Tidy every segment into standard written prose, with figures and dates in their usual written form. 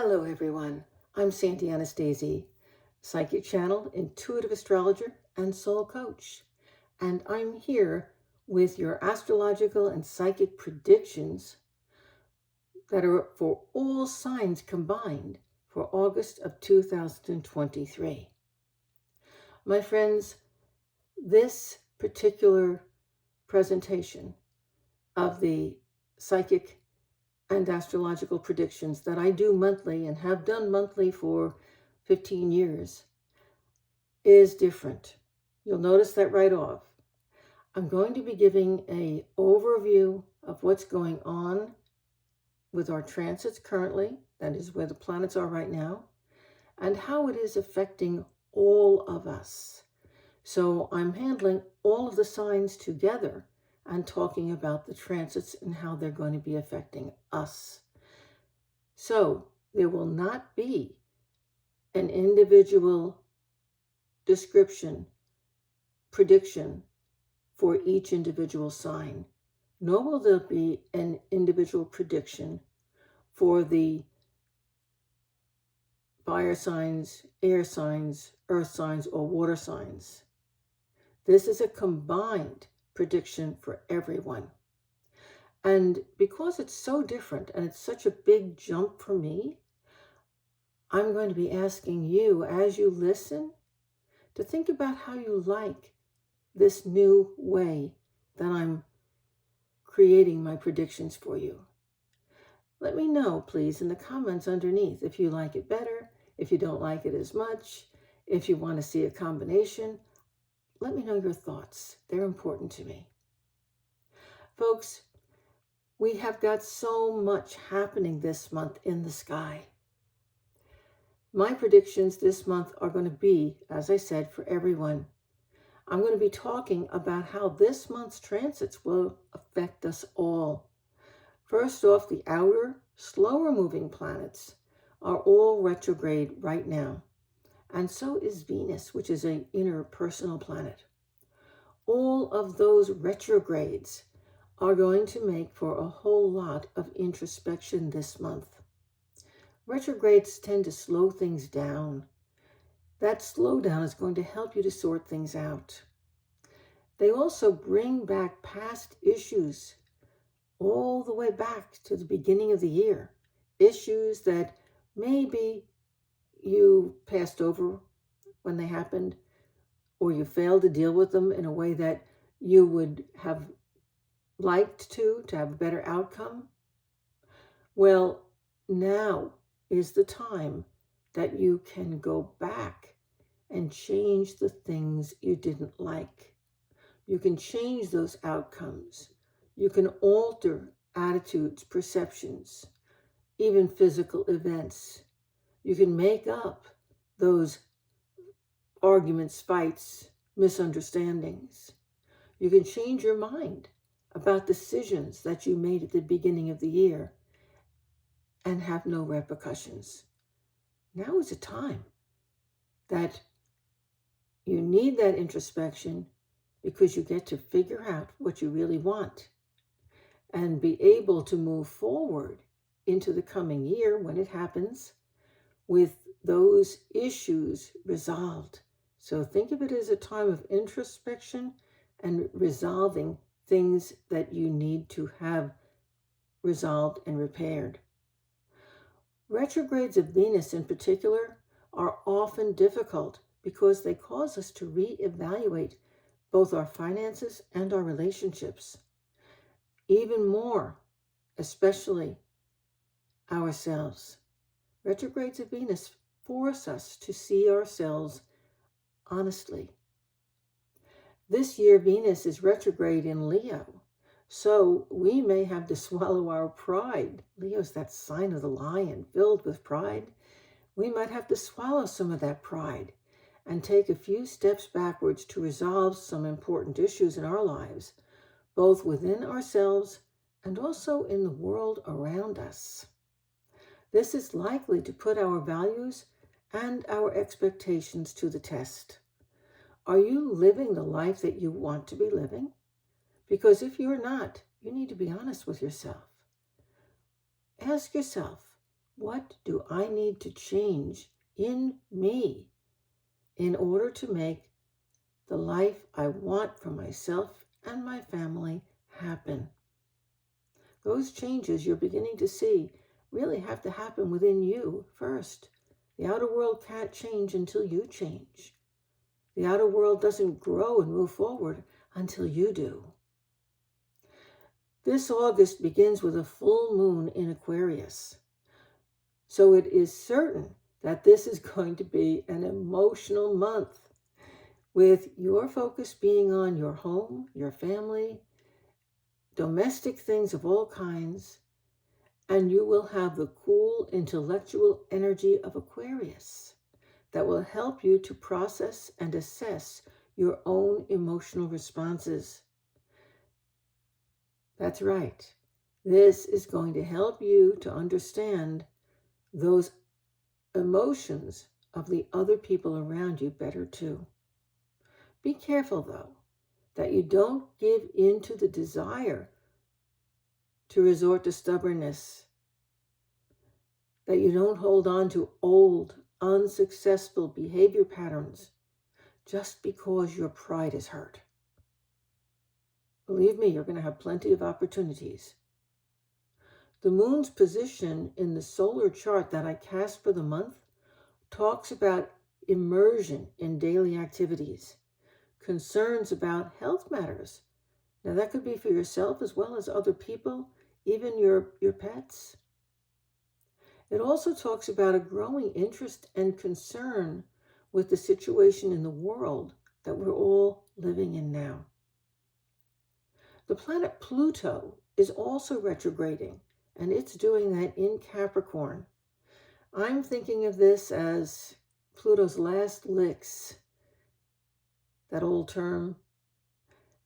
Hello, everyone. I'm Sandy Anastasi, psychic channel, intuitive astrologer, and soul coach. And I'm here with your astrological and psychic predictions that are for all signs combined for August of 2023. My friends, this particular presentation of the psychic and astrological predictions that I do monthly and have done monthly for 15 years is different. You'll notice that right off. I'm going to be giving an overview of what's going on with our transits currently, that is where the planets are right now, and how it is affecting all of us. So I'm handling all of the signs together and talking about the transits and how they're going to be affecting us. So there will not be an individual description, prediction for each individual sign, nor will there be an individual prediction for the fire signs, air signs, earth signs, or water signs. This is a combined prediction for everyone. And because it's so different and it's such a big jump for me, I'm going to be asking you, as you listen, to think about how you like this new way that I'm creating my predictions for you. Let me know, please, in the comments underneath if you like it better, if you don't like it as much, if you want to see a combination. Let me know your thoughts. They're important to me. Folks, we have got so much happening this month in the sky. My predictions this month are going to be, as I said, for everyone. I'm going to be talking about how this month's transits will affect us all. First off, the outer, slower moving planets are all retrograde right now. And so is Venus, which is an inner personal planet. All of those retrogrades are going to make for a whole lot of introspection this month. Retrogrades tend to slow things down. That slowdown is going to help you to sort things out. They also bring back past issues all the way back to the beginning of the year. Issues that maybe you passed over when they happened, or you failed to deal with them in a way that you would have liked to have a better outcome. Well, now is the time that you can go back and change the things you didn't like. You can change those outcomes. You can alter attitudes, perceptions, even physical events. You can make up those arguments, fights, misunderstandings. You can change your mind about decisions that you made at the beginning of the year and have no repercussions. Now is a time that you need that introspection, because you get to figure out what you really want and be able to move forward into the coming year when it happens with those issues resolved. So think of it as a time of introspection and resolving things that you need to have resolved and repaired. Retrogrades of Venus in particular are often difficult because they cause us to reevaluate both our finances and our relationships. Even more, especially ourselves. Retrogrades of Venus force us to see ourselves honestly. This year, Venus is retrograde in Leo, so we may have to swallow our pride. Leo's that sign of the lion, filled with pride. We might have to swallow some of that pride and take a few steps backwards to resolve some important issues in our lives, both within ourselves and also in the world around us. This is likely to put our values and our expectations to the test. Are you living the life that you want to be living? Because if you're not, you need to be honest with yourself. Ask yourself, What do I need to change in me in order to make the life I want for myself and my family happen? Those changes you're beginning to see really have to happen within you first. The outer world can't change until you change. The outer world doesn't grow and move forward until you do. This August begins with a full moon in Aquarius. So it is certain that this is going to be an emotional month, with your focus being on your home, your family, domestic things of all kinds, and you will have the cool intellectual energy of Aquarius that will help you to process and assess your own emotional responses. That's right. This is going to help you to understand those emotions of the other people around you better too. Be careful, though, that you don't give in to the desire to resort to stubbornness, that you don't hold on to old, unsuccessful behavior patterns just because your pride is hurt. Believe me, you're going to have plenty of opportunities. The moon's position in the solar chart that I cast for the month talks about immersion in daily activities, concerns about health matters. Now, that could be for yourself as well as other people, even your pets. It also talks about a growing interest and concern with the situation in the world that we're all living in now. The planet Pluto is also retrograding, and it's doing that in Capricorn. I'm thinking of this as Pluto's last licks, that old term,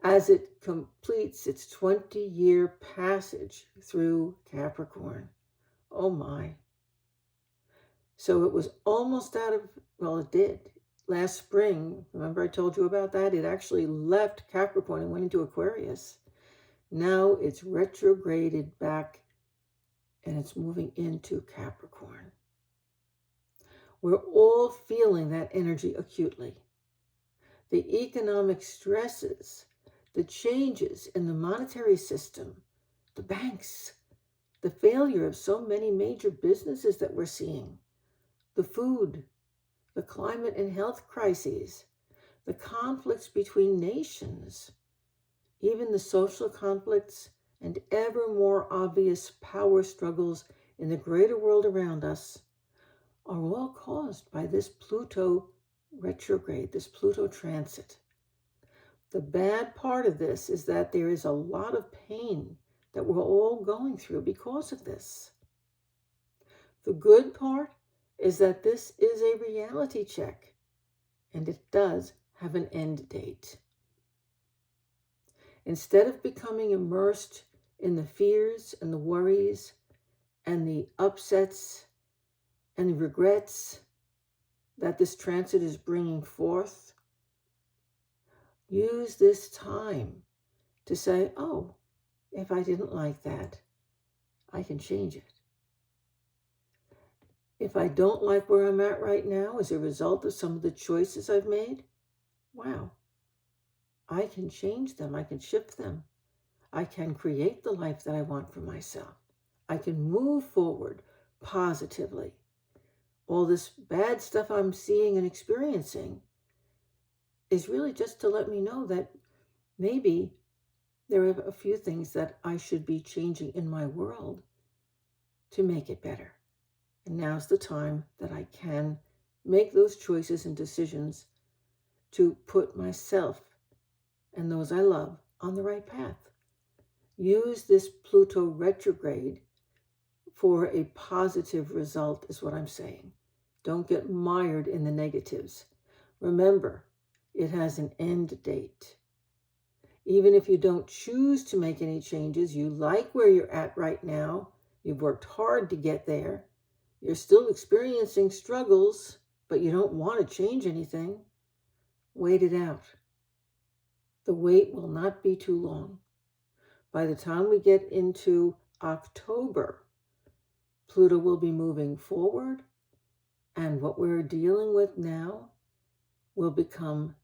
as it completes its 20-year passage through Capricorn. Oh my. So it was almost out of, well, it did. Last spring, remember I told you about that? It actually left Capricorn and went into Aquarius. Now it's retrograded back and it's moving into Capricorn. We're all feeling that energy acutely. The economic stresses, the changes in the monetary system, the banks, the failure of so many major businesses that we're seeing, the food, the climate and health crises, the conflicts between nations, even the social conflicts and ever more obvious power struggles in the greater world around us are all caused by this Pluto retrograde, this Pluto transit. The bad part of this is that there is a lot of pain that we're all going through because of this. The good part is that this is a reality check, and it does have an end date. Instead of becoming immersed in the fears and the worries and the upsets and the regrets that this transit is bringing forth, use this time to say, oh, if I didn't like that, I can change it. If I don't like where I'm at right now as a result of some of the choices I've made, wow, I can change them. I can shift them. I can create the life that I want for myself. I can move forward positively. All this bad stuff I'm seeing and experiencing is really just to let me know that maybe there are a few things that I should be changing in my world to make it better. And now's the time that I can make those choices and decisions to put myself and those I love on the right path. Use this Pluto retrograde for a positive result is what I'm saying. Don't get mired in the negatives. Remember, it has an end date. Even if you don't choose to make any changes, you like where you're at right now, you've worked hard to get there, you're still experiencing struggles, but you don't want to change anything, wait it out. The wait will not be too long. By the time we get into October, Pluto will be moving forward, and what we're dealing with now will become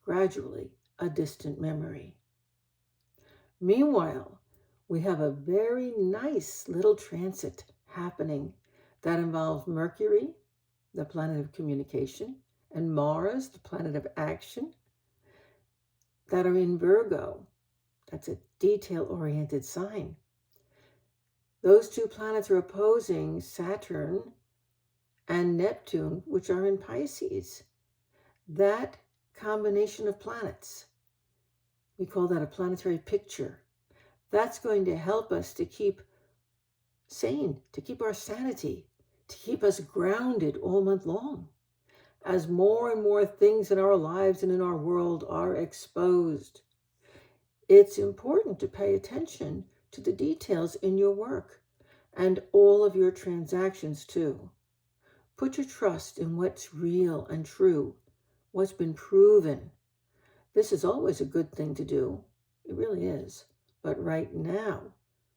gradually a distant memory. Meanwhile, we have a very nice little transit happening that involves Mercury, the planet of communication, and Mars, the planet of action, that are in Virgo. That's a detail-oriented sign. Those two planets are opposing Saturn and Neptune, which are in Pisces. That combination of planets, we call that a planetary picture. That's going to help us to keep sane, to keep our sanity, to keep us grounded all month long. As more and more things in our lives and in our world are exposed, it's important to pay attention to the details in your work and all of your transactions too. Put your trust in what's real and true, what's been proven. This is always a good thing to do. It really is. But right now,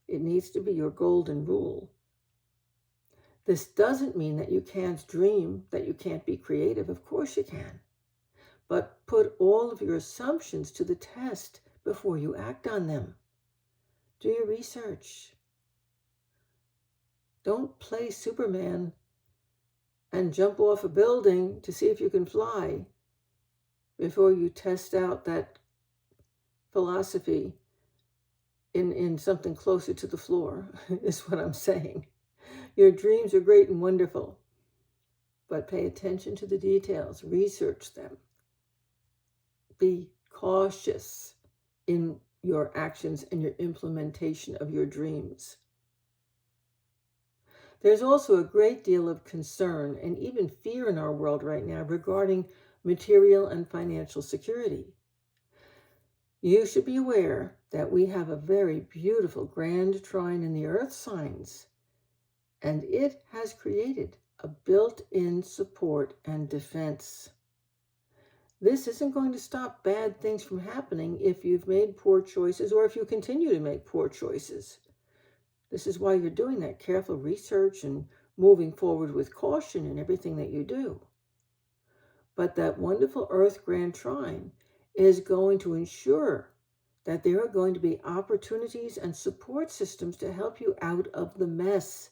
it needs to be your golden rule. This doesn't mean that you can't dream, that you can't be creative. Of course you can. But put all of your assumptions to the test before you act on them. Do your research. Don't play Superman and jump off a building to see if you can fly before you test out that philosophy in something closer to the floor, is what I'm saying. Your dreams are great and wonderful, but pay attention to the details, research them. Be cautious in your actions and your implementation of your dreams. There's also a great deal of concern and even fear in our world right now regarding material and financial security. You should be aware that we have a very beautiful grand trine in the earth signs, and it has created a built-in support and defense. This isn't going to stop bad things from happening if you've made poor choices or if you continue to make poor choices. This is why you're doing that careful research and moving forward with caution in everything that you do. But that wonderful Earth Grand Trine is going to ensure that there are going to be opportunities and support systems to help you out of the mess.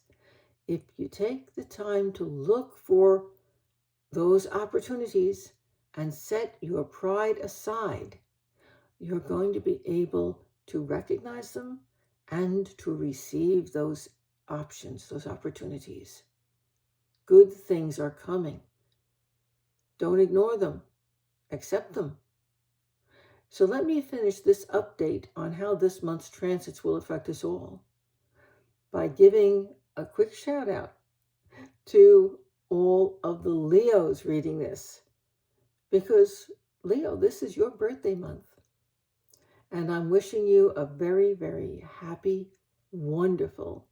If you take the time to look for those opportunities and set your pride aside, you're going to be able to recognize them and to receive those options, those opportunities. Good things are coming. Don't ignore them. Accept them. So let me finish this update on how this month's transits will affect us all by giving a quick shout out to all of the Leos reading this. Because, Leo, this is your birthday month. And I'm wishing you a very, very happy, wonderful,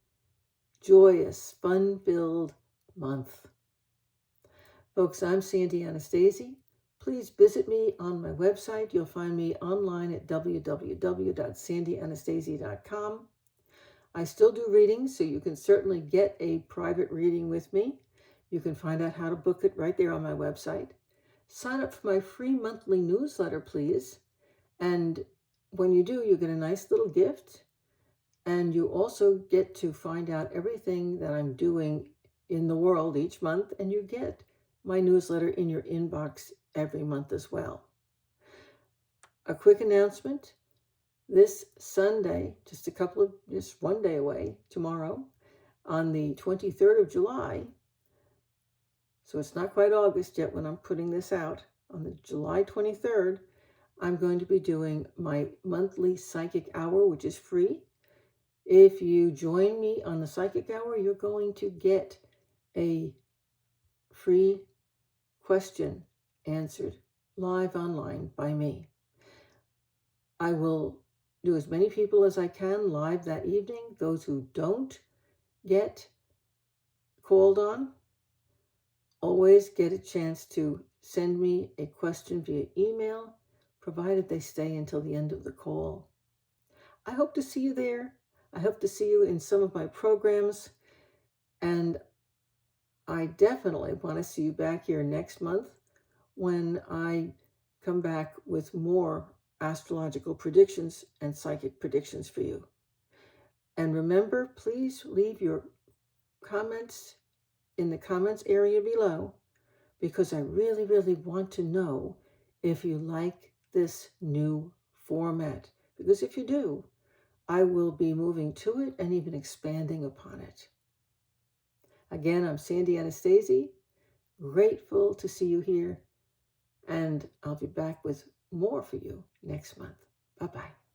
joyous, fun-filled month. Folks, I'm Sandy Anastasi. Please visit me on my website. You'll find me online at www.sandyanastasi.com. I still do readings, so you can certainly get a private reading with me. You can find out how to book it right there on my website. Sign up for my free monthly newsletter, please. And when you do, you get a nice little gift. And you also get to find out everything that I'm doing in the world each month. And you get my newsletter in your inbox every month as well. A quick announcement. This Sunday, just one day away, tomorrow, on the 23rd of July, so it's not quite August yet when I'm putting this out, on the July 23rd, I'm going to be doing my monthly psychic hour, which is free. If you join me on the psychic hour, you're going to get a free question answered live online by me. I will do as many people as I can live that evening. Those who don't get called on always get a chance to send me a question via email, provided they stay until the end of the call. I hope to see you there. I hope to see you in some of my programs. And I definitely want to see you back here next month when I come back with more astrological predictions and psychic predictions for you. And remember, please leave your comments in the comments area below, because I really, really want to know if you like this new format. Because if you do, I will be moving to it and even expanding upon it. Again, I'm Sandy Anastasia, grateful to see you here, and I'll be back with more for you next month. Bye-bye.